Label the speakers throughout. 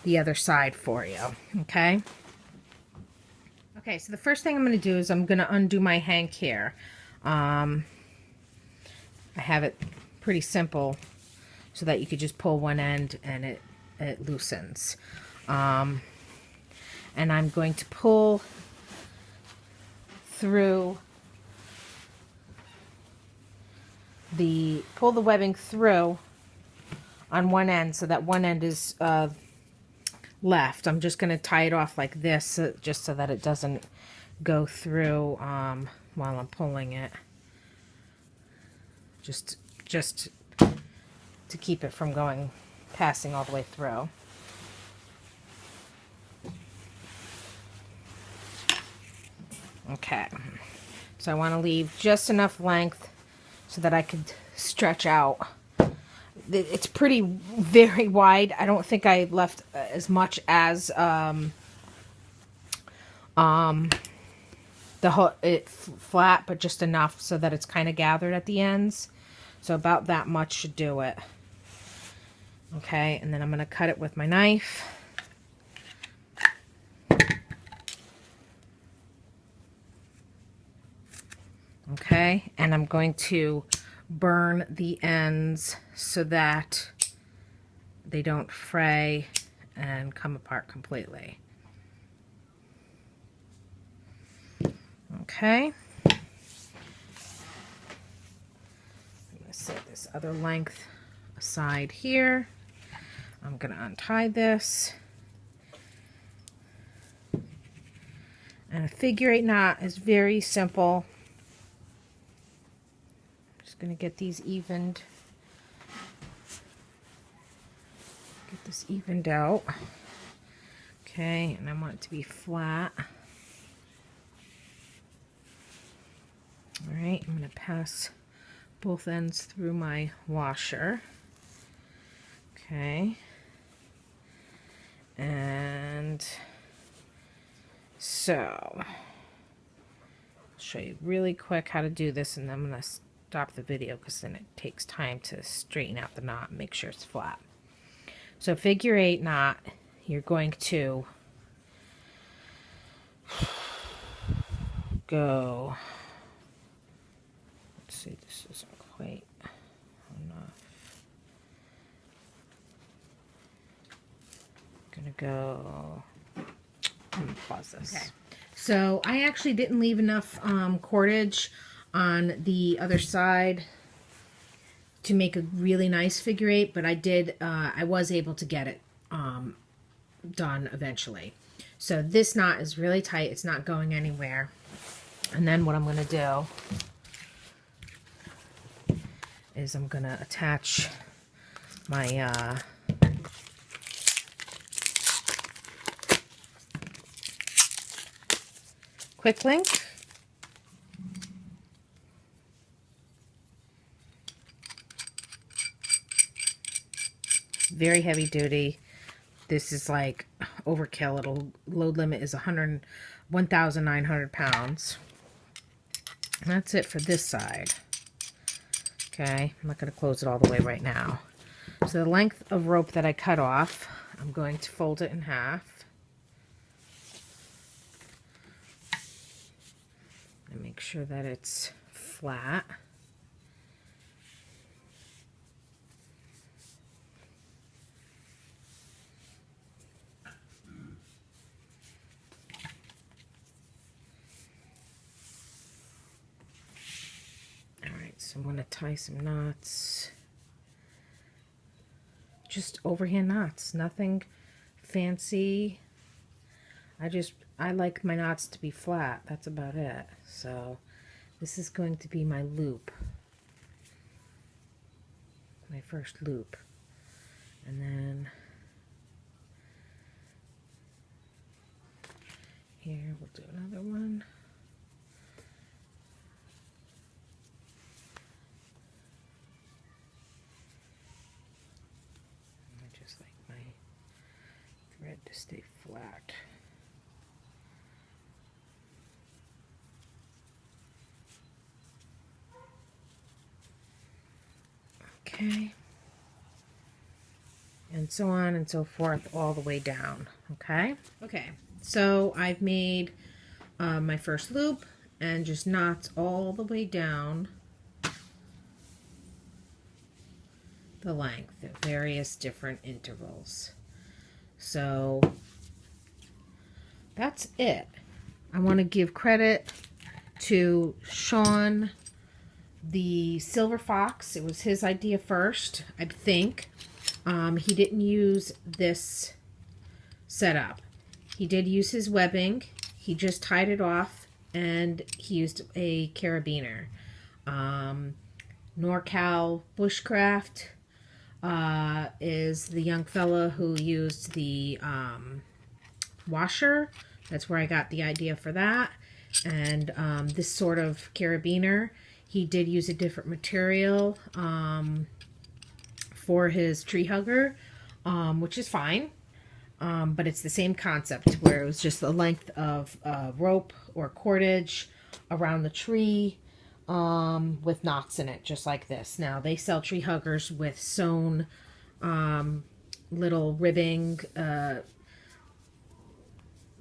Speaker 1: the other side for you, okay? Okay, so the first thing I'm going to do is I'm going to undo my hank here. I have it pretty simple so that you could just pull one end and it loosens. And I'm going to pull through pull the webbing through on one end so that one end is left. I'm just going to tie it off like this just so that it doesn't go through while I'm pulling it. Just to keep it from passing all the way through. Okay, so I want to leave just enough length so that I could stretch out. It's very wide. I don't think I left as much as flat, but just enough so that it's kind of gathered at the ends. So about that much should do it. Okay, and then I'm going to cut it with my knife. Okay, and I'm going to burn the ends so that they don't fray and come apart completely. Okay. I'm going to set this other length aside here. I'm going to untie this. And a figure 8 knot is very simple. Just going to get these evened. Get this evened out. Okay, and I want it to be flat. Alright, I'm going to pass both ends through my washer. Okay. And so, I'll show you really quick how to do this, and then I'm going to stop the video because then it takes time to straighten out the knot and make sure it's flat. So figure 8 knot, you're going to go, let's see, this isn't quite enough. Gonna go, let me pause this. Okay. So I actually didn't leave enough cordage on the other side to make a really nice figure 8, but I did, I was able to get it done eventually. So this knot is really tight, it's not going anywhere. And then what I'm gonna do is I'm gonna attach my quick link. Very heavy duty. This is like overkill. Load limit is 1,900 pounds. And that's it for this side. Okay, I'm not going to close it all the way right now. So the length of rope that I cut off, I'm going to fold it in half. And make sure that it's flat. So I'm going to tie some knots, just overhand knots, nothing fancy. I like my knots to be flat, that's about it. So this is going to be my loop, my first loop, and then here we'll do another one. Thread to stay flat. Okay. And and so on and so forth all the way down. Okay? Okay, so I've made my first loop and just knots all the way down the length at various different intervals. So that's it. I want to give credit to Sean, the Silver Fox. It was his idea first, I think. He didn't use this setup. He did use his webbing. He just tied it off, and he used a carabiner. NorCal Bushcraft is the young fella who used the washer. That's where I got the idea for that. And this sort of carabiner, he did use a different material for his tree hugger, which is fine. But it's the same concept where it was just the length of rope or cordage around the tree with knots in it, just like this. Now, they sell tree huggers with sewn little ribbing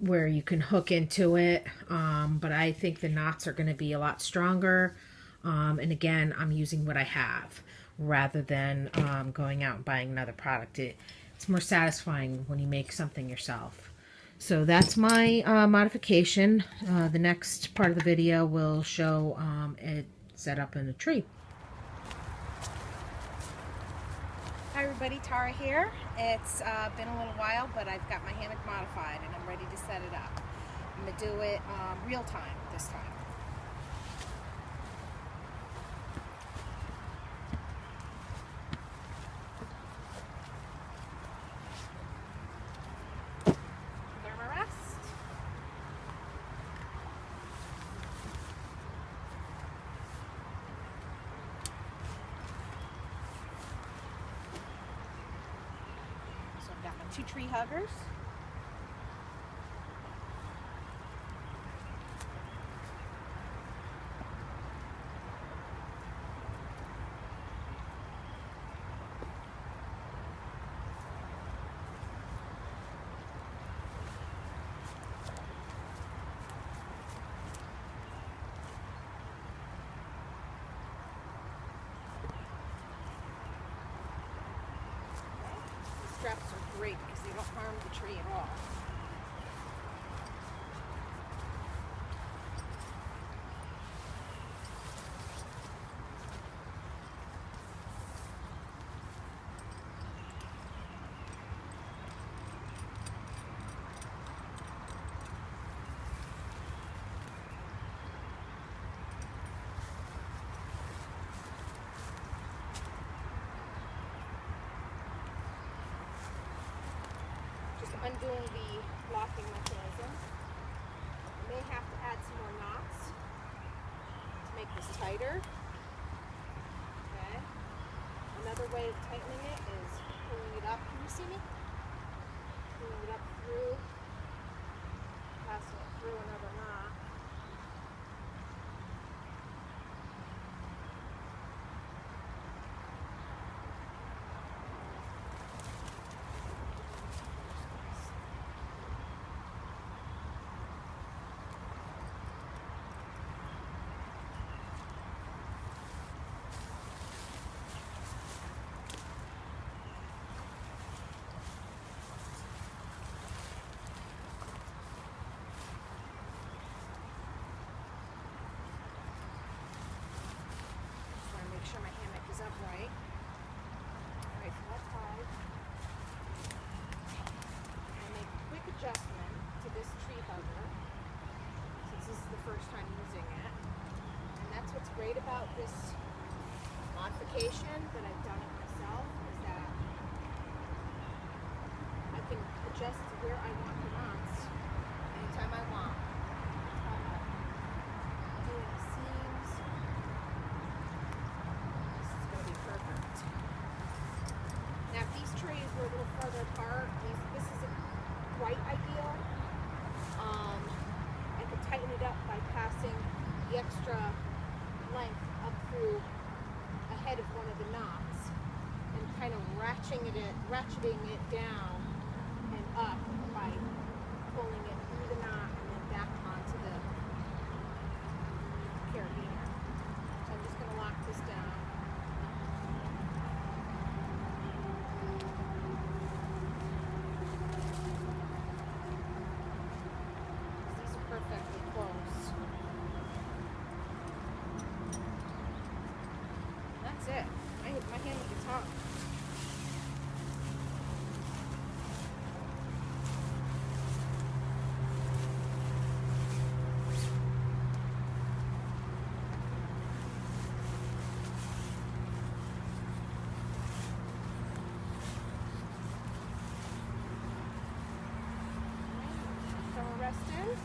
Speaker 1: where you can hook into it, but I think the knots are going to be a lot stronger. And again, I'm using what I have rather than going out and buying another product. It's more satisfying when you make something yourself. So that's my modification. The next part of the video will show it set up in a tree. Hi everybody, Tara here. It's been a little while, but I've got my hammock modified and I'm ready to set it up. I'm going to do it real time this time. Two tree huggers. Straps are great because they don't harm the tree at all. Undoing the locking mechanism. I may have to add some more knots to make this tighter. Okay. Another way of tightening it is pulling it up. Can you see me? Pulling it up through, passing it through another knot. Make sure my hammock is upright. Right, flat high. I make a quick adjustment to this tree hugger since this is the first time using it. And that's what's great about this modification that I've done it myself is that I can adjust to where I want the knots anytime I want. Doing the seams. Now, if these trees were a little further apart, this isn't quite ideal. I could tighten it up by passing the extra length up through ahead of one of the knots and kind of ratcheting it post in.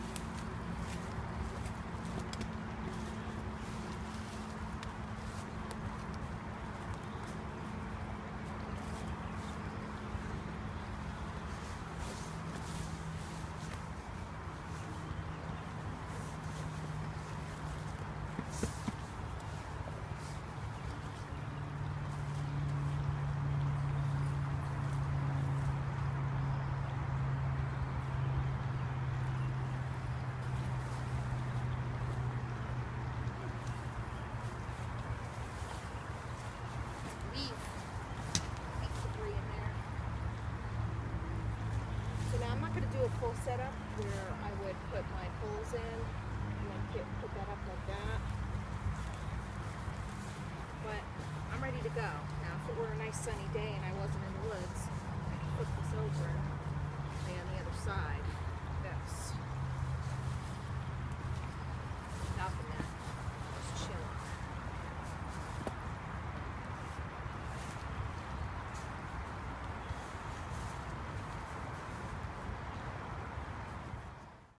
Speaker 1: Do a full setup where I would put my poles in and then put that up like that. But I'm ready to go. Now if it were a nice sunny day and I wasn't in the woods, I could flip this